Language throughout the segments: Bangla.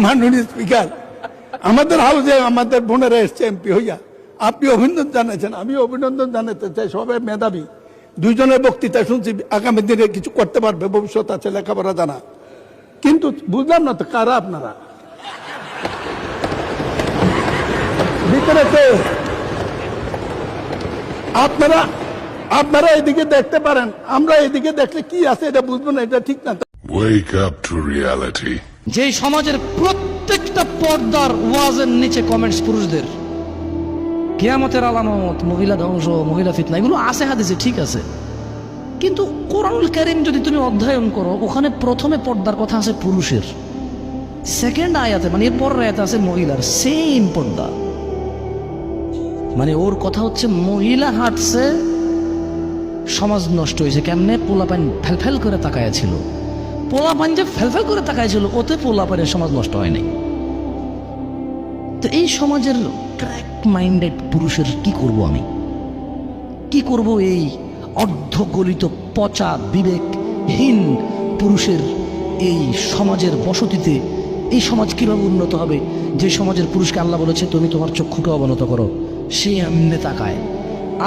মাননীয় স্পিকার, আমাদের হাউসে আমাদের বোনেরা এসছে এমপি হইয়া, আপনি অভিনন্দন জানাচ্ছেন, আমি অভিনন্দন জানাতে চাই। সবাই মেধাবী, দুইজনের বক্তৃতা শুনছি, আগামী দিনে কিছু করতে পারবে, ভবিষ্যৎ আছে, লেখাপড়া জানা। কিন্তু বুঝলাম না তো কারা আপনারা ভিতরে? আপনারা আপনারা এদিকে দেখতে পারেন, আমরা এদিকে দেখলে কি আছে এটা বুঝবো না, এটা ঠিক না। Wake up to reality. যে সমাজের প্রত্যেকটা পর্দার ওয়াজের নিচে কমেন্টস পুরুষদের, কিয়ামতের আলামত, মহিলা ধ্বংস, মহিলা ফিতনা, এগুলো আছে হাদিসে, ঠিক আছে। কিন্তু কোরআনুল কারীম যদি তুমি অধ্যয়ন করো, ওখানে প্রথমে পর্দার কথা আছে পুরুষের, সেকেন্ড আয়াতে মানে এর পরের আয়াতে আছে মহিলার, সেম পর্দা। মানে ওর কথা হচ্ছে মহিলা হাঁটছে, সমাজ নষ্ট হয়েছে কেমনে? পোলাপান ফেলফেল করে তাকায়া ছিল, পোলাপান যে ফেলফেল করে তাকায়া ছিল, ওতে পোলাপানের সমাজ নষ্ট হয় নাই। তো এই সমাজের ক্র্যাক মাইন্ডেড পুরুষের কি করব আমি? কি করব এই অর্ধগলিত পচা বিবেকহীন পুরুষের এই সমাজের বসতিতে? এই সমাজ কিভাবে উন্নত হবে যে সমাজের পুরুষকে আল্লাহ বলেছে তুমি তোমার চক্ষুকে অবনত করো, সে এমনি তাকায়।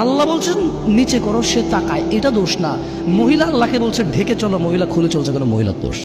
আল্লাহ বলছেন নিচে করো, সে তাকায়, এটা দোষ না। মহিলা আল্লাহকে বলছে ঢেকে চলো, মহিলা খুলে চলছে, কোনো মহিলার দোষ।